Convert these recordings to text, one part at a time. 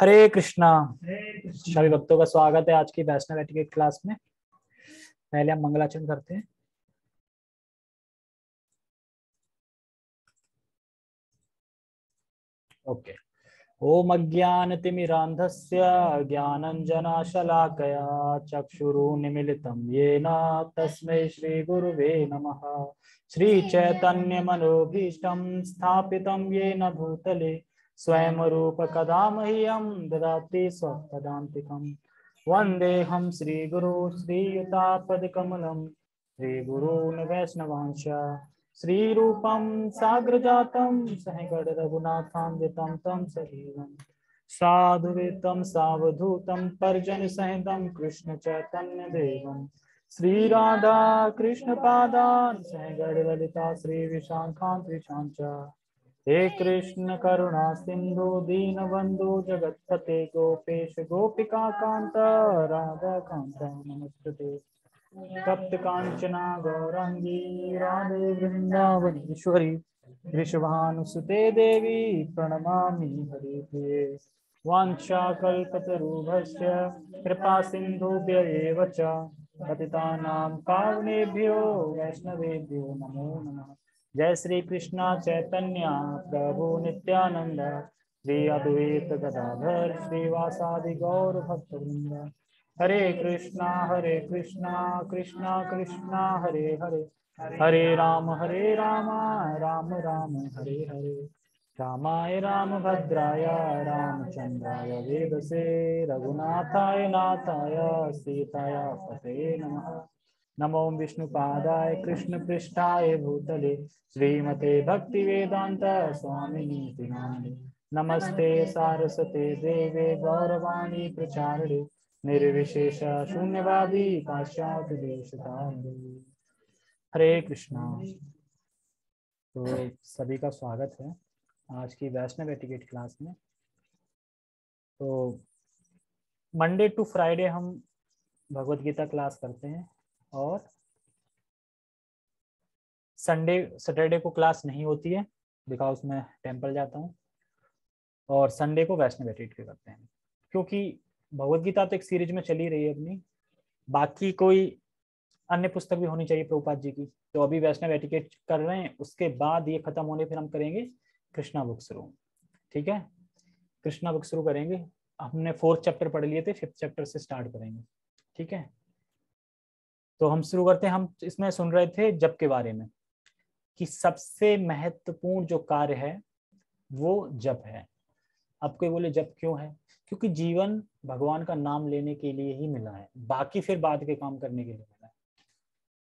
हरे कृष्णा। सभी भक्तों का स्वागत है आज की वैष्णव एटिकेट क्लास में। पहले हम मंगलाचरण करते हैं। ओके। ओम अज्ञानतिमिरान्धस्य ज्ञानञ्जनशलाकया चक्षुरुन्मीलितं येन तस्मै श्रीगुरुवे नमः। श्रीचैतन्यमनोभीष्टं स्थापितं येन भूतले स्वयं रूप कदा मह्यं ददाति स्वपदान्तिकम्। वन्देऽहं श्रीगुरु श्रीयुतापदकमलं श्रीगुरून् वैष्णवांश्च श्रीरूपं साग्रजातं सहगण रघुनाथान्वितं तं सजीवं साधुवेतं सावधूतं परिजन सहितं कृष्ण चैतन्य देवं श्रीराधा कृष्ण पादान् सहगण ललिता श्री विशाखान्वितां च हे कृष्ण करुणा सिंधु दीनबंधु जगत्पते गोपेश गोपिका कांत राधा कांत नमस्ते। तप्त कांचना गौरांगी राधे वृंदावनेश्वरी वृषभानुसुते देवी प्रणमामि हरिप्रिये। वाञ्छाकल्पतरुभ्यश्च कृपा सिन्धुभ्य एव च पतितानां पावनेभ्यो वैष्णवेभ्यो नमो नमः। जय श्री कृष्ण चैतन्य प्रभु नित्यानंद श्री अद्वैत गदाधर श्रीवासादि गौर भक्तवृंद। हरे कृष्णा कृष्णा कृष्णा हरे हरे हरे राम राम राम हरे हरे। रामाय रामभद्राय रामचंद्राय वेदसे रघुनाथाय नाथाय सीताय पतये नमः। नमो विष्णुपादाय कृष्ण पृष्ठाय भूतले श्रीमते भक्ति वेदांत स्वामिनीति नामिने। नमस्ते सारस्वते देवे गौरवाणी प्रचारिणे निर्विशेष शून्यवादी पाश्चात्य देशतारिणे। हरे कृष्णा। तो सभी का स्वागत है आज की वैष्णव एटिकेट क्लास में। तो मंडे टू फ्राइडे हम भगवत गीता क्लास करते हैं और संडे सैटरडे को क्लास नहीं होती है बिकॉज मैं टेम्पल जाता हूँ, और संडे को वैष्णव एटिकेट करते हैं क्योंकि भगवत गीता तो एक सीरीज में चली रही है अपनी, बाकी कोई अन्य पुस्तक भी होनी चाहिए प्रभुपाद जी की। तो अभी वैष्णव एटिकेट कर रहे हैं, उसके बाद ये खत्म होने फिर हम करेंगे कृष्णा बुक शुरू। ठीक है, कृष्णा बुक शुरू करेंगे। हमने 4th चैप्टर पढ़ लिए थे, 5th चैप्टर से स्टार्ट करेंगे। ठीक है, तो हम शुरू करते हैं। हम इसमें सुन रहे थे जप के बारे में कि सबसे महत्वपूर्ण जो कार्य है वो जप है। अब कोई बोले जप क्यों है? क्योंकि जीवन भगवान का नाम लेने के लिए ही मिला है, बाकी फिर बाद के काम करने के लिए मिला है।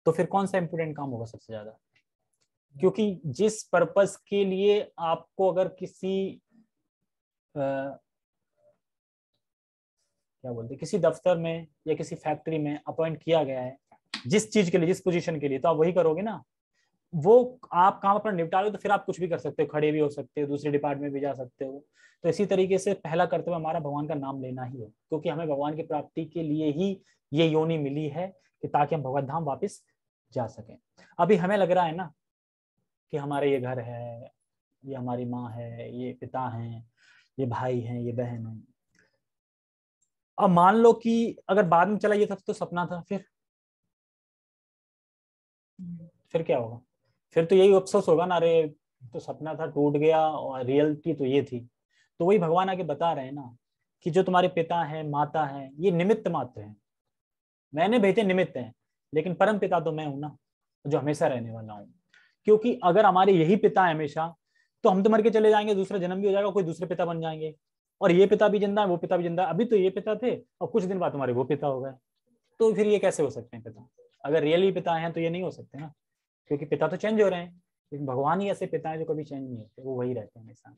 तो फिर कौन सा इंपोर्टेंट काम होगा सबसे ज्यादा? क्योंकि जिस पर्पस के लिए आपको अगर किसी क्या बोलते किसी दफ्तर में या किसी फैक्ट्री में अपॉइंट किया गया है, जिस चीज के लिए, जिस पोजीशन के लिए, तो आप वही करोगे ना। वो आप काम अपना निपटा लो तो फिर आप कुछ भी कर सकते हो, खड़े भी हो सकते हो, दूसरे डिपार्टमेंट में भी जा सकते हो। तो इसी तरीके से पहला कर्तव्य हमारा भगवान का नाम लेना ही है, क्योंकि हमें भगवान की प्राप्ति के लिए ही ये योनि मिली है कि ताकि हम भगवत धाम वापस जा सकें। अभी हमें लग रहा है ना कि हमारे ये घर है, ये हमारी माँ है, ये पिता हैं, ये भाई हैं, ये बहन है। अब मान लो कि अगर बाद में चला ये था तो सपना था, फिर क्या होगा? फिर तो यही अफसोस होगा ना, अरे तो सपना था टूट गया और रियलिटी तो ये थी। तो वही भगवान आगे बता रहे हैं ना कि जो तुम्हारे पिता हैं, माता हैं, ये निमित्त मात्र हैं, मैंने भेजे निमित्त हैं, लेकिन परम पिता तो मैं हूं ना, जो हमेशा रहने वाला हूँ। क्योंकि अगर हमारे यही पिता है हमेशा, तो हम तो मर के चले जाएंगे, दूसरा जन्म भी हो जाएगा, कोई दूसरे पिता बन जाएंगे, और ये पिता भी जिंदा है, वो पिता भी जिंदा है। अभी तो ये पिता थे और कुछ दिन बाद तुम्हारे वो पिता हो गए, तो फिर ये कैसे हो सकते हैं पिता? अगर रियली पिता हैं तो ये नहीं हो सकते ना, क्योंकि पिता तो चेंज हो रहे हैं, लेकिन भगवान ही ऐसे पिता है जो कभी चेंज नहीं होते, वो वही रहते हैं हमेशा।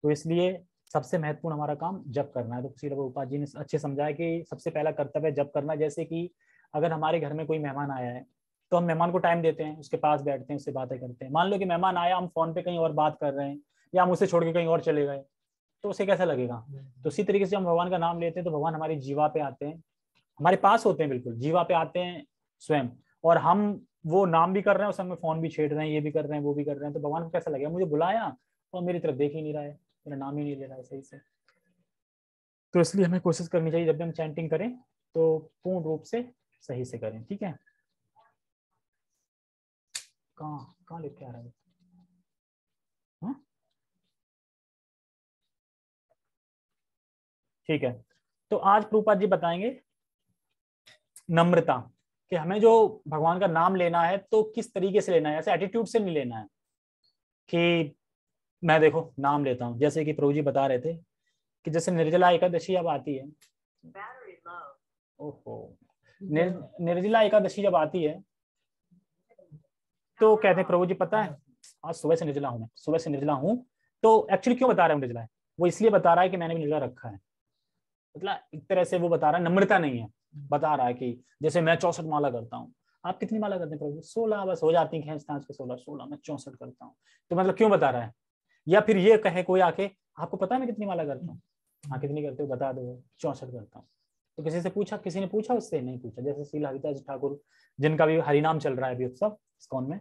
तो इसलिए सबसे महत्वपूर्ण हमारा काम जप करना है। तो श्री प्रभुपाद जी ने अच्छे समझाया कि सबसे पहला कर्तव्य जप करना। जैसे कि अगर हमारे घर में कोई मेहमान आया है तो हम मेहमान को टाइम देते हैं, उसके पास बैठते हैं, उससे बातें करते हैं। मान लो कि मेहमान आया, हम फोन पे कहीं और बात कर रहे हैं या हम उसे छोड़ के कहीं और चले गए, तो उसे कैसा लगेगा? तो उसी तरीके से हम भगवान का नाम लेते हैं तो भगवान हमारी जीवा पे आते हैं, हमारे पास होते हैं, बिल्कुल जीवा पे आते हैं स्वयं, और हम वो नाम भी कर रहे हैं, उस समय फोन भी छेड़ रहे हैं, ये भी कर रहे हैं, वो भी कर रहे हैं। तो भगवान को कैसा लगेगा? मुझे बुलाया और मेरी तरफ देख ही नहीं रहा है, मेरा नाम ही नहीं ले रहा है सही से। तो इसलिए हमें कोशिश करनी चाहिए जब भी हम चैंटिंग करें तो पूर्ण रूप से सही से करें। ठीक है, कहाँ कहाँ लिख के आ रहा है? हाँ? ठीक है, तो आज प्रभुपाद जी बताएंगे नम्रता, कि हमें जो भगवान का नाम लेना है तो किस तरीके से लेना है, ऐसे एटीट्यूड से नहीं लेना है कि मैं देखो नाम लेता हूँ। जैसे कि प्रभु जी बता रहे थे कि जैसे निर्जला एकादशी अब आती है, ओहो, निर्जला एकादशी जब आती है तो कहते हैं प्रभु जी पता है आज सुबह से निर्जला हूं, मैं सुबह से निर्जला हूं। तो एक्चुअली क्यों बता रहा है निर्जला है? वो इसलिए बता रहा है कि मैंने भी निर्जला रखा है। मतलब एक तरह से वो बता रहा है, नम्रता नहीं है, बता रहा है कि जैसे मैं 64 माला करता हूँ। आप कितनी माला करते हैं प्रभु? 16, बस हो जाती है खींच तांच के 16 16, मैं 64 करता हूँ। तो मतलब क्यों बता रहा है? या फिर ये कहे कोई आके आपको पता है मैं कितनी माला करता हूँ? हाँ कितनी करते हो बता दो, 64 करता हूँ। तो किसी से पूछा, किसी ने पूछा? उससे नहीं पूछा। जैसे श्री हरिदास ठाकुर जिनका भी हरिनाम चल रहा है अभी उत्सव इस्कॉन में,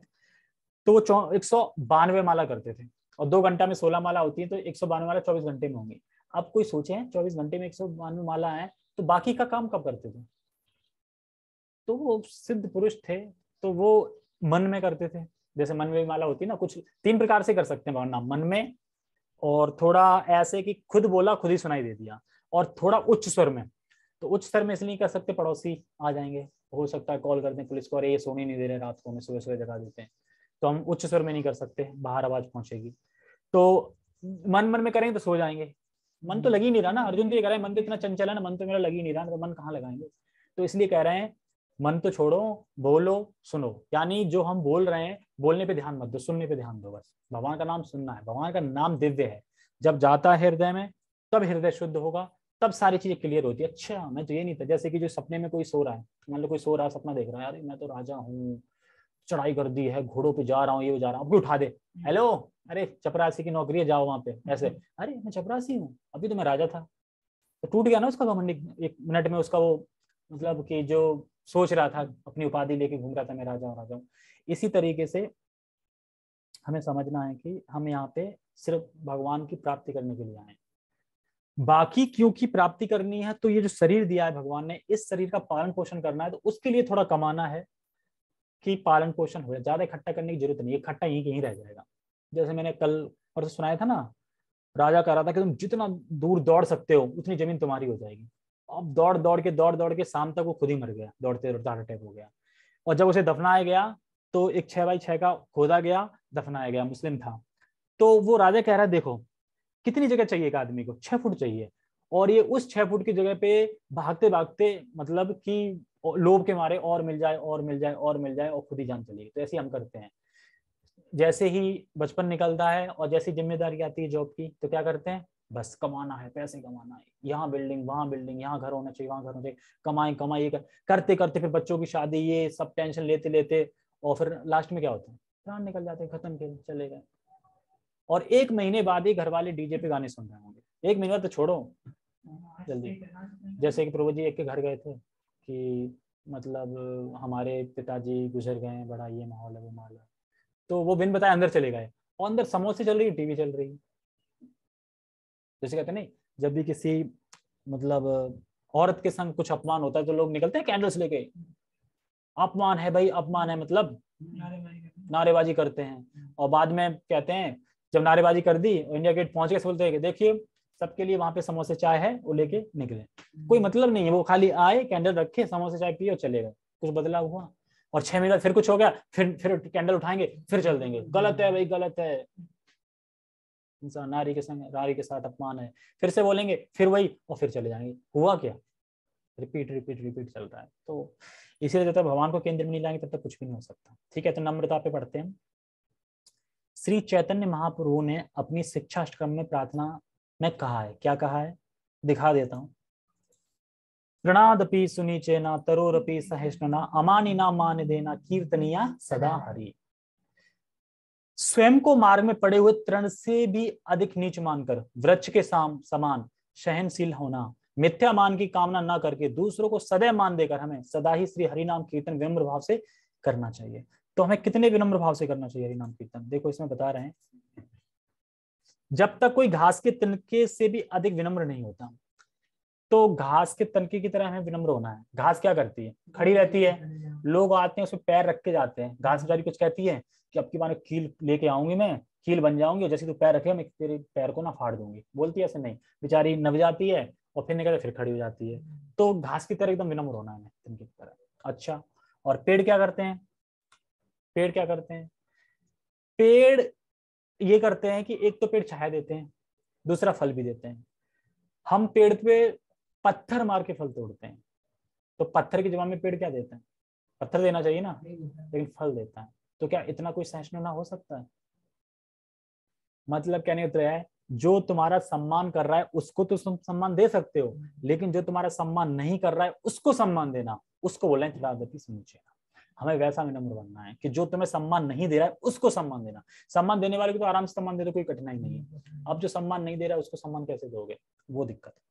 तो वो 192 माला करते थे, और 2 घंटा में 16 माला होती है, तो 192 माला 24 घंटे में होंगी। अब कोई सोचे 24 घंटे में 192 माला है, तो बाकी का काम कब करते थे? तो वो सिद्ध पुरुष थे, तो वो मन में करते थे। जैसे मन में माला होती है ना, कुछ 3 प्रकार से कर सकते हैं भगवान नाम, मन में, और थोड़ा ऐसे कि खुद बोला खुद ही सुनाई दे दिया, और थोड़ा उच्च स्वर में। तो उच्च स्तर में इसलिए नहीं कर सकते, पड़ोसी आ जाएंगे, हो सकता है कॉल करते हैं पुलिस को, अरे ये सोने नहीं दे रहे रात को, हमें सुबह सुबह जगा देते हैं। तो हम उच्च स्वर में नहीं कर सकते, बाहर आवाज पहुंचेगी। तो मन मन में करेंगे तो सो जाएंगे। मन तो लग ही नहीं रहा ना, अर्जुन तो ये कह रहे हैं मन तो इतना चंचल है ना, मन तो मेरा लग ही नहीं रहा, तो मन कहाँ लगाएंगे? तो इसलिए कह रहे हैं मन तो छोड़ो, बोलो सुनो, यानी जो हम बोल रहे हैं बोलने पे ध्यान मत दो, सुनने पे ध्यान दो। बस भगवान का नाम सुनना है, भगवान का नाम दिव्य है, जब जाता है हृदय में तब हृदय शुद्ध होगा, तब सारी चीजें क्लियर होती है। अच्छा मैं तो ये नहीं था, जैसे कि जो सपने में कोई सो रहा है, मान लो कोई सो रहा है, सपना देख रहा है, अरे मैं तो राजा हूँ, चढ़ाई कर दी है, घोड़ों पे जा रहा हूँ, ये जा रहा हूँ, अभी उठा दे, हेलो अरे चपरासी की नौकरी है, जाओ वहां पे, ऐसे अरे मैं चपरासी हूँ, अभी तो मैं राजा था। तो टूट गया ना उसका घमंड, एक मिनट में उसका वो, मतलब कि जो सोच रहा था, अपनी उपाधि लेके घूम रहा था मैं राजा हूँ राजा हूँ। इसी तरीके से हमें समझना है कि हम यहाँ पे सिर्फ भगवान की प्राप्ति करने के लिए आए, बाकी क्यों की प्राप्ति करनी है, तो ये जो शरीर दिया है भगवान ने, इस शरीर का पालन पोषण करना है, तो उसके लिए थोड़ा कमाना है कि पालन पोषण हो जाए। ज्यादा इकट्ठा करने की जरूरत नहीं, इकट्ठा यहीं कहीं रह जाएगा। जैसे मैंने कल परसों सुनाया था ना, राजा कह रहा था कि तुम जितना दूर दौड़ सकते हो उतनी जमीन तुम्हारी हो जाएगी। अब दौड़ दौड़ के शाम तक वो खुद ही मर गया, दौड़ते दौड़ते हार्ट अटैक हो गया। और जब उसे दफनाया गया तो एक 6x6 का खोदा गया, दफनाया गया, मुस्लिम था। तो वो राजा कह रहा है देखो कितनी जगह चाहिए एक आदमी को, 6 फुट चाहिए, और ये उस 6 फुट की जगह पे भागते भागते, मतलब कि लोभ के मारे और मिल जाए और मिल जाए और मिल जाए, और खुद ही जान चलेगी। तो ऐसे हम करते हैं, जैसे ही बचपन निकलता है और जैसी जिम्मेदारी आती है जॉब की, तो क्या करते हैं, बस कमाना है, पैसे कमाना है, यहाँ बिल्डिंग वहां बिल्डिंग, यहाँ घर होना चाहिए वहां घर होना चाहिए, कमाई कमाई करते करते फिर बच्चों की शादी, ये सब टेंशन लेते लेते, और फिर लास्ट में क्या होता है, प्राण निकल जाते हैं, खत्म, खेल चले गए। और 1 महीने बाद ही घर वाले डीजे पे गाने सुन रहे होंगे, 1 महीने बाद तो छोड़ो जल्दी। जैसे कि प्रभु जी एक के घर गए थे कि मतलब हमारे पिताजी गुजर गए, बड़ा ये माहौल है वो माहौल है, तो वो बिन बताए अंदर चले गए, और अंदर समोसे चल रही है, टीवी चल रही है। जैसे कहते नहीं, जब भी किसी मतलब औरत के संग कुछ अपमान होता है तो लोग निकलते हैं कैंडल्स लेके, अपमान है भाई अपमान है, मतलब नारेबाजी करते हैं, और बाद में कहते हैं जब नारेबाजी कर दी इंडिया गेट पहुंच के बोलते हैं देखिए सबके लिए वहां पे समोसे चाय है, वो लेके निकले। कोई मतलब नहीं है, वो खाली आए कैंडल रखे समोसे चाय पिए और चले गए, कुछ बदलाव हुआ? और 6 महीने बाद फिर कुछ हो गया, फिर कैंडल उठाएंगे, फिर चल देंगे, गलत है भाई गलत है, इंसान नारी के संग नारी के साथ अपमान है, फिर से बोलेंगे, फिर वही, और फिर चले जाएंगे। हुआ क्या? रिपीट रिपीट रिपीट चल रहा है। तो इसीलिए जब तक भगवान को केंद्र में नहीं लाएंगे तब तक कुछ भी नहीं हो सकता। ठीक है, तो नम्रता पे पढ़ते हैं। श्री चैतन्य महाप्रभु ने अपनी शिक्षाष्टकम में प्रार्थना में कहा है, क्या कहा है, दिखा देता हूं। प्रणादपि सुनिचेना तरोरपि सहिष्णुना अमानिना मान देना कीर्तनिया सदा हरि। स्वयं को मार्ग में पड़े हुए तृण से भी अधिक नीच मानकर वृक्ष के समान सहनशील होना, मिथ्या मान की कामना न करके दूसरों को सदैव मान देकर हमें सदा ही श्री हरिनाम कीर्तन विनम्र भाव से करना चाहिए। तो हमें कितने विनम्र भाव से करना चाहिए हरिनाम कीर्तन? देखो इसमें बता रहे हैं, जब तक कोई घास के तिनके से भी अधिक विनम्र नहीं होता, तो घास के तनके की तरह हमें विनम्र होना है। घास क्या करती है, खड़ी रहती है, लोग आते हैं उसमें पैर रख के जाते हैं। घास बेचारी कुछ कहती है कि अब की बार कील लेके आऊंगी, मैं कील बन जाऊंगी, जैसे तू पैर रखे मैं तेरे पैर को ना फाड़ दूंगी, बोलती है ऐसे नहीं, बेचारी नब जाती है और फिर निकल फिर खड़ी हो जाती है। तो घास की तरह एकदम विनम्र होना है तनके की तरह। अच्छा, और पेड़ क्या करते हैं, पेड़ क्या करते हैं, पेड़ ये करते हैं कि एक तो पेड़ छाया देते हैं, दूसरा फल भी देते हैं। हम पेड़ पे पत्थर मार के फल तोड़ते हैं, तो पत्थर के जवाब में पेड़ क्या देता है, पत्थर देना चाहिए ना, लेकिन फल देता है। तो क्या इतना कोई सहिष्णु ना हो सकता है? मतलब कहने का है, जो तुम्हारा सम्मान कर रहा है उसको तो तुम सम्मान दे सकते हो, लेकिन जो तुम्हारा सम्मान नहीं कर रहा है उसको सम्मान देना, उसको बोलना है तथागति समुच्चय। हमें वैसा विनम्र बनना है कि जो तुम्हें सम्मान नहीं दे रहा है उसको सम्मान देना। सम्मान देने वाले को तो आराम से सम्मान दे दो, कोई कठिनाई नहीं है। अब जो सम्मान नहीं दे रहा है उसको सम्मान कैसे दोगे, वो दिक्कत है।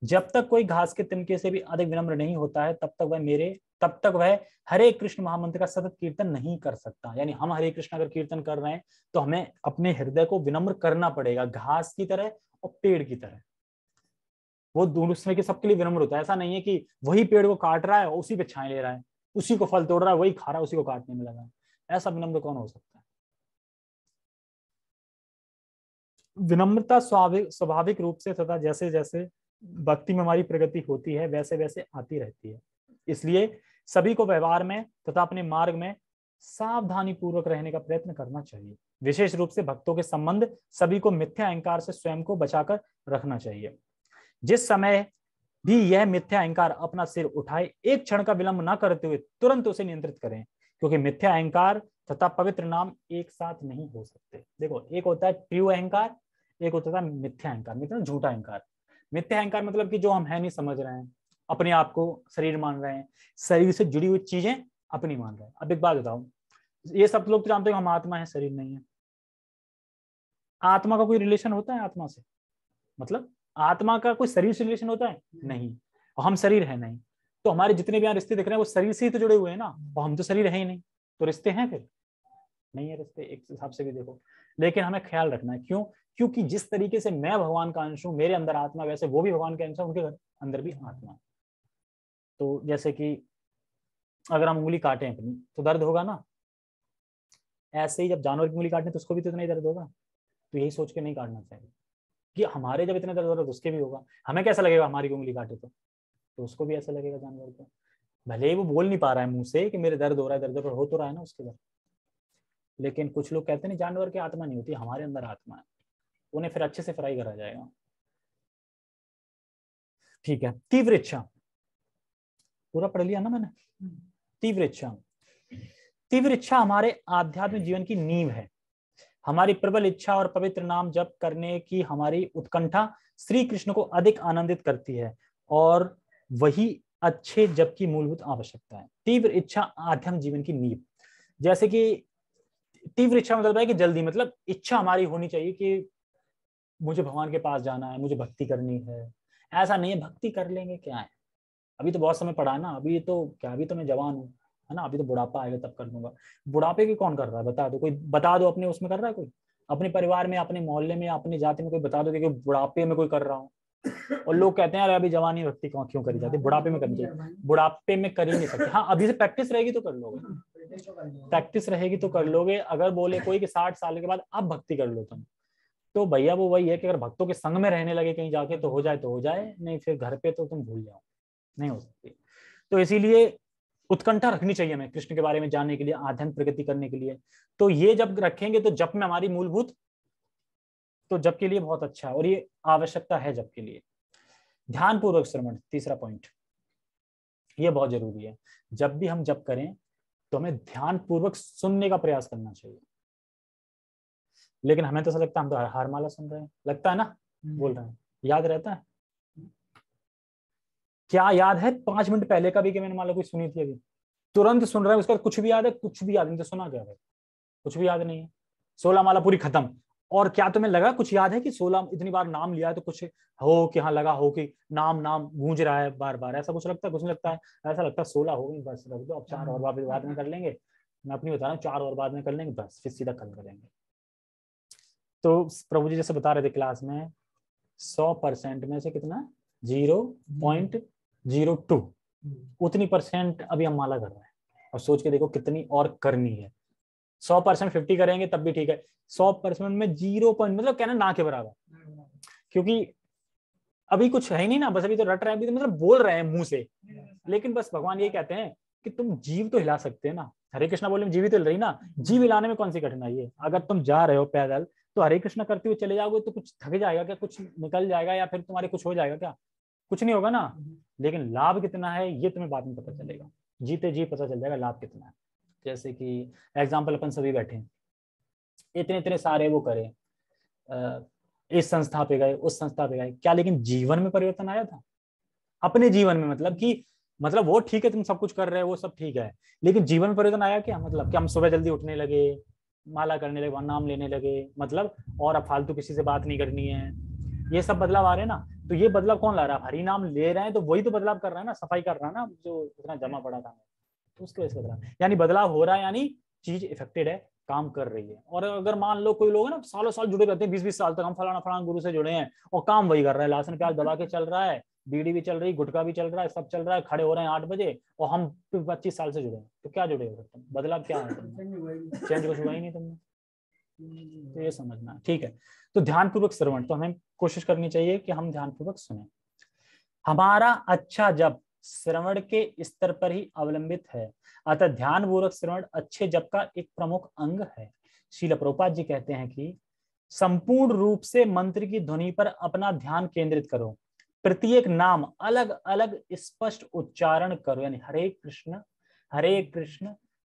जब तक कोई घास के तिनके से भी अधिक विनम्र नहीं होता है तब तक वह हरे कृष्ण महामंत्र का सतत कीर्तन नहीं कर सकता। यानी हम हरे कृष्ण अगर कीर्तन कर रहे हैं तो हमें अपने हृदय को विनम्र करना पड़ेगा, घास की तरह और पेड़ की तरह। वो दूसरे के सबके लिए विनम्र होता है। ऐसा नहीं है कि वही पेड़ को काट रहा है और उसी पे छाए ले रहा है, उसी को फल तोड़ रहा है, वही खा रहा है, उसी को काटने में लगा है। ऐसा विनम्र कौन हो सकता है? विनम्रता स्वाभाविक रूप से तथा जैसे जैसे भक्ति में हमारी प्रगति होती है वैसे वैसे आती रहती है। इसलिए सभी को व्यवहार में तथा अपने मार्ग में सावधानी पूर्वक रहने का प्रयत्न करना चाहिए। विशेष रूप से भक्तों के संबंध सभी को मिथ्या अहंकार से स्वयं को बचाकर रखना चाहिए। जिस समय भी यह मिथ्या अहंकार अपना सिर उठाए, एक क्षण का विलंब न करते हुए तुरंत उसे नियंत्रित करें, क्योंकि मिथ्या अहंकार तथा पवित्र नाम एक साथ नहीं हो सकते। देखो, एक होता है ट्रू अहंकार, एक होता है मिथ्या अहंकार, मतलब झूठा अहंकार। मिथ्या अहंकार मतलब कि जो हम है नहीं समझ रहे हैं, अपने आप को शरीर मान रहे हैं, शरीर से जुड़ी हुई चीजें अपनी मान रहे हैं। अब एक बात बताओ, ये सब लोग तो जानते हैं हम आत्मा है, शरीर नहीं है। आत्मा का कोई रिलेशन होता है आत्मा से? मतलब आत्मा का कोई शरीर से रिलेशन होता है? नहीं। और हम शरीर है नहीं, तो हमारे जितने भी यहाँ रिश्ते दिख रहे हैं वो शरीर से ही तो जुड़े हुए हैं ना, और हम तो शरीर है ही नहीं, तो रिश्ते हैं फिर? नहीं है रिश्ते, एक हिसाब से भी देखो। लेकिन हमें ख्याल रखना है, क्यों? क्योंकि जिस तरीके से मैं भगवान का अंश हूँ, मेरे अंदर आत्मा, वैसे वो भी भगवान के अंश है, उनके अंदर भी आत्मा। तो जैसे कि अगर हम उंगली काटें अपनी तो दर्द होगा ना, ऐसे ही जब जानवर की उंगली काटें तो उसको भी तो इतना ही दर्द होगा। तो यही सोच के नहीं काटना चाहिए कि हमारे जब इतने दर्द हो रहा है तो उसके भी होगा। हमें कैसा लगेगा हमारी उंगली काटे तो उसको भी ऐसा लगेगा जानवर को। भले ही वो बोल नहीं पा रहा है मुंह से कि मेरे दर्द हो रहा है, दर्द हो तो रहा है ना उसके दर्द। लेकिन कुछ लोग कहते हैं नहीं, जानवर की आत्मा नहीं होती, हमारे अंदर आत्मा है। उन्हें फिर अच्छे से फ्राई करा जाएगा। ठीक है, तीव्र इच्छा पूरा पढ़ लिया ना मैंने। तीव्र इच्छा, तीव्र इच्छा हमारे आध्यात्मिक जीवन की नींव है। हमारी प्रबल इच्छा और पवित्र नाम जप करने की हमारी उत्कंठा श्री कृष्ण को अधिक आनंदित करती है, और वही अच्छे जप की मूलभूत आवश्यकता है। तीव्र इच्छा आध्यात्मिक जीवन की नींव। जैसे कि तीव्र इच्छा मतलब है कि जल्दी, मतलब इच्छा हमारी होनी चाहिए कि मुझे भगवान के पास जाना है, मुझे भक्ति करनी है। ऐसा नहीं है भक्ति कर लेंगे क्या है, अभी तो बहुत समय पड़ा है ना, अभी तो क्या, अभी तो मैं जवान हूँ, है ना, अभी तो बुढ़ापा आएगा तब कर दूंगा। बुढ़ापे की कौन कर रहा है, बता दो कोई, बता दो अपने उसमें कर रहा है कोई, अपने परिवार में, अपने मोहल्ले में, अपनी जाति में कोई बता दो कि बुढ़ापे में कोई कर रहा हूँ। और लोग कहते हैं अरे अभी जवानी भक्ति क्यों करी जाती है, बुढ़ापे में करनी चाहिए। बुढ़ापे में कर ही नहीं सकते। हाँ, अभी से प्रैक्टिस रहेगी तो कर लोगे, प्रैक्टिस रहेगी तो कर लोगे। अगर बोले कोई कि 60 साल के बाद अब भक्ति कर लो तुम, तो भैया वो वही है कि अगर भक्तों के संग में रहने लगे कहीं जाके तो हो जाए, नहीं फिर घर पे तो तुम भूल जाओ, नहीं हो सकती। तो इसीलिए उत्कंठा रखनी चाहिए हमें कृष्ण के बारे में जानने के लिए, आध्यात्मिक प्रगति करने के लिए। तो ये जब रखेंगे तो जप में हमारी मूलभूत, तो जप के लिए बहुत अच्छा है, और ये आवश्यकता है जप के लिए। ध्यान पूर्वक श्रवण, तीसरा पॉइंट, ये बहुत जरूरी है। जब भी हम जप करें तो हमें ध्यान पूर्वक सुनने का प्रयास करना चाहिए। लेकिन हमें तो ऐसा लगता है हम तो हारमाला सुन रहे हैं, लगता है ना, बोल रहे हैं, याद रहता है क्या? याद है 5 मिनट पहले का भी कि मैंने माला कोई सुनी थी, अभी तुरंत सुन रहे हैं, उसका कुछ भी याद है? कुछ भी याद नहीं, तो सुना क्या है? कुछ भी याद नहीं है। 16 माला पूरी खत्म, और क्या तुम्हें लगा कुछ याद है कि 16 इतनी बार नाम लिया है तो कुछ हो कि हाँ लगा हो कि नाम नाम गूंज रहा है बार बार, ऐसा कुछ लगता है? कुछ नहीं लगता है। ऐसा लगता है 16 हो गई, बस रख दो, अब 4 और बाद में कर लेंगे। मैं अपनी बता रहा हूँ, 4 और बाद में कर लेंगे, बस फिर सीधा कल करेंगे। तो प्रभु जी जैसे बता रहे थे क्लास में, 100% में से कितना, 0.02 उतनी % अभी हम माला कर रहे हैं। और सोच के देखो कितनी और करनी है। 100% 50 करेंगे तब भी ठीक है, 100% में 0 मतलब कहना ना के बराबर, क्योंकि अभी कुछ है ही नहीं ना, बस अभी तो रट रहे हैं, अभी तो मतलब बोल रहे हैं मुंह से, लेकिन बस भगवान ये कहते हैं कि तुम जीव तो हिला सकते हैं ना। हरे कृष्णा बोले जीव ही तो हिल रही ना, जीव हिलाने में कौन सी कठिनाई है। अगर तुम जा रहे हो पैदल तो हरे कृष्णा करते हुए चले जाओगे तो कुछ थक जाएगा क्या, कुछ निकल जाएगा या फिर तुम्हारे कुछ हो जाएगा क्या, कुछ नहीं होगा ना। लेकिन लाभ कितना है ये तुम्हें बाद में पता चलेगा, जीते जी पता चल जाएगा लाभ कितना है। जैसे कि एग्जाम्पल अपन सभी बैठे हैं, इतने इतने सारे वो करें, इस संस्था पे गए उस संस्था पे गए, क्या लेकिन जीवन में परिवर्तन आया था अपने जीवन में, मतलब कि मतलब वो ठीक है तुम सब कुछ कर रहे हो वो सब ठीक है, लेकिन जीवन में परिवर्तन आया क्या, मतलब कि हम सुबह जल्दी उठने लगे, माला करने लगे, नाम लेने लगे, मतलब और अब फालतू किसी से बात नहीं करनी है, ये सब बदलाव आ रहे हैं ना। तो ये बदलाव कौन ला रहा है, हरि नाम ले रहे हैं तो वही तो बदलाव कर रहा है ना, सफाई कर रहा है ना जो इतना जमा पड़ा था, तो उसकी वजह से बदलाव, यानी बदलाव हो रहा है, यानी चीज इफेक्टेड है, काम कर रही है। और अगर मान लो कोई लोग है ना सालों साल जुड़े रहते हैं, 20-20 साल तक हम फलाना फलाना गुरु से जुड़े हैं और काम वही कर रहा है, लहसुन प्याज दबा के चल रहा है, बीड़ी भी चल रही, गुटखा भी चल रहा है, सब चल रहा है, खड़े हो रहे हैं 8 बजे और हम 25 साल से जुड़े हैं, तो क्या जुड़े हो तुम, बदलाव क्या है, चेंज कुछ हुआ ही नहीं तुमने। तो ये समझना ठीक है। तो ध्यानपूर्वक श्रवण, तो हमें कोशिश करनी चाहिए कि हम ध्यानपूर्वक सुने। हमारा अच्छा जप श्रवण के स्तर पर ही अवलंबित है, अतः ध्यानपूर्वक श्रवण अच्छे जप का एक प्रमुख अंग है। श्रील प्रभुपाद जी कहते हैं कि संपूर्ण रूप से मंत्र की ध्वनि पर अपना ध्यान केंद्रित करो, प्रत्येक नाम अलग अलग स्पष्ट उच्चारण करो, यानी हरे कृष्ण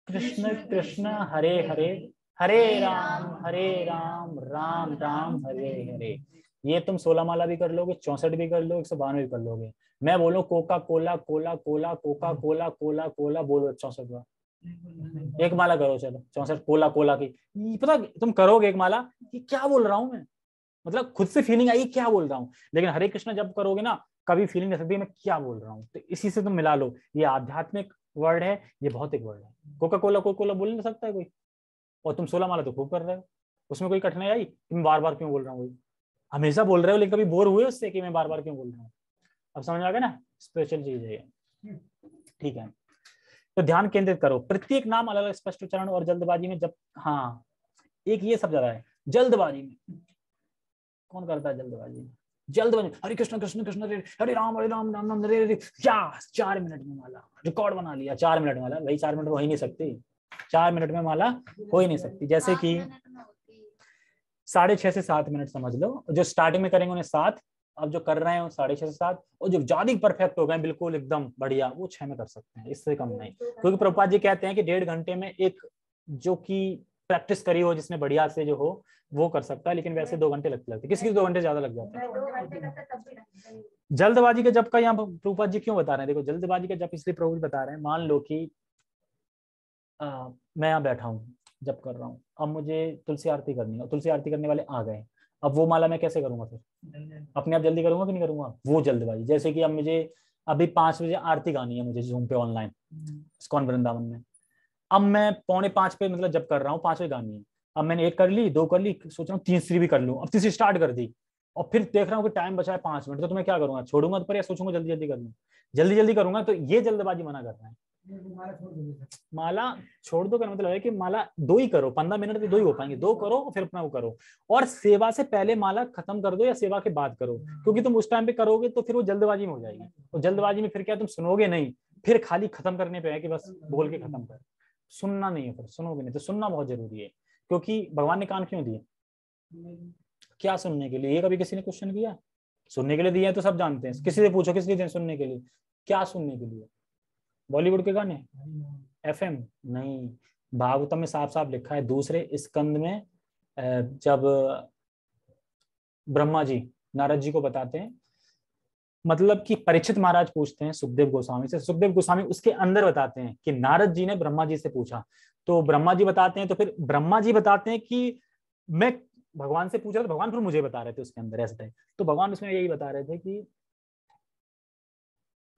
कृष्ण कृष्ण हरे हरे, हरे राम राम राम हरे हरे। ये तुम 16 माला भी कर लोगे, 64 भी कर लोगे, 192 भी कर लोगे। मैं बोलूं Coca Cola Cola Cola Coca Cola Cola Cola बोलो 64 बार, एक माला करो, चलो 64 कोला कोला की, पता तुम करोगे एक माला कि क्या बोल रहा हूं मैं, मतलब खुद से फीलिंग आई क्या बोल रहा हूँ। लेकिन हरे कृष्ण जब करोगे ना कभी फीलिंग नहीं सकती मैं क्या बोल रहा हूँ, तो इसी से तुम मिला लो, ये आध्यात्मिक वर्ड है, ये भौतिक वर्ड है। कोका कोला बोल नहीं सकता है कोई, और तुम 16 माला तो खूब कर रहे हो, उसमें कोई कठिनाई आई, तुम बार बार क्यों बोल रहा हूँ, हमेशा बोल रहे हो, लेकिन कभी बोर हुए उससे कि मैं बार बार क्यों बोल रहा हूँ। अब समझ आ गया ना, स्पेशल चीज है ये, ठीक है। तो ध्यान केंद्रित करो, प्रत्येक नाम अलग अलग स्पष्ट उच्चारण, और जल्दबाजी में जब, हाँ एक ये सब ज्यादा है, जल्दबाजी में कौन करता है, जल्दबाजी हरे कृष्ण कृष्ण कृष्ण हरे राम राम राम हरे हरे, क्या 4 मिनट में माला रिकॉर्ड बना लिया, 4 मिनट माला, भाई 4 मिनट हो ही नहीं सकती, 4 मिनट में माला हो ही नहीं सकती। जैसे कि 6.5 से 7 मिनट समझ लो, जो स्टार्टिंग में करेंगे उन्हें 7, अब जो कर रहे हैं 6.5 से 7, और जो ज्यादा परफेक्ट हो गए बिल्कुल एकदम बढ़िया वो 6 में कर सकते हैं, इससे कम नहीं। क्योंकि प्रभुपाद जी कहते हैं कि 1.5 घंटे में एक जो कि प्रैक्टिस करी हो जिसने बढ़िया से जो हो वो कर सकता है, लेकिन वैसे 2 घंटे लगते, किसी 2 घंटे ज्यादा लग जाते हैं। जल्दबाजी का जब का यहाँ प्रभुपाद जी क्यों बता रहे हैं, देखो जल्दबाजी का जब इसलिए प्रभु बता रहे हैं, मान लो कि मैं यहाँ बैठा हूँ जब कर रहा हूँ, अब मुझे तुलसी आरती करनी है, तुलसी आरती करने वाले आ गए, अब वो माला मैं कैसे करूंगा, फिर अपने आप जल्दी करूंगा कि नहीं करूंगा, वो जल्दबाजी। जैसे कि अब मुझे अभी 5 बजे आरती गानी है मुझे जूम पे ऑनलाइन इस्कॉन वृंदावन में, अब मैं 4:45 पे मतलब जब कर रहा हूँ 5 बजे गानी है, अब मैंने 1 कर ली, 2 कर ली, सोच रहा हूँ तीसरी भी कर लूँ, अब तीसरी स्टार्ट कर दी, और फिर देख रहा हूँ कि टाइम बचा है 5 मिनट, तो मैं क्या करूंगा, छोड़ूंगा तो पर, या सोचूंगा जल्दी जल्दी कर लूँ, जल्दी जल्दी करूंगा, तो ये जल्दबाजी मना कर रहा है। माला छोड़ दो का मतलब है कि माला 2 ही करो, 15 मिनट में 2 ही हो पाएंगे, 2 करो फिर अपना वो करो, और सेवा से पहले माला खत्म कर दो या सेवा के बाद करो, क्योंकि तुम उस टाइम पे करोगे तो फिर वो जल्दबाजी में हो जाएगी, और जल्दबाजी में फिर क्या तुम सुनोगे नहीं, फिर खाली खत्म करने पे है कि बस बोल के खत्म कर, सुनना नहीं है, फिर सुनोगे नहीं, तो सुनना बहुत जरूरी है, क्योंकि भगवान ने कान क्यों दिए, क्या सुनने के लिए, ये कभी किसी ने क्वेश्चन किया, सुनने के लिए दिए तो सब जानते हैं, किसी से पूछो किस लिए सुनने के लिए, क्या सुनने के लिए, बॉलीवुड के गाने, FM नहीं, भागवतम में साफ साफ लिखा है दूसरे स्कंद में, जब ब्रह्मा जी नारद जी को बताते हैं, मतलब कि परीक्षित महाराज पूछते हैं सुखदेव गोस्वामी से, सुखदेव गोस्वामी उसके अंदर बताते हैं कि नारद जी ने ब्रह्मा जी से पूछा, तो ब्रह्मा जी बताते हैं, तो फिर ब्रह्मा जी बताते हैं कि मैं भगवान से पूछ रहा था, भगवान फिर मुझे बता रहे थे उसके अंदर, ऐसा था। तो भगवान उसमें यही बता रहे थे कि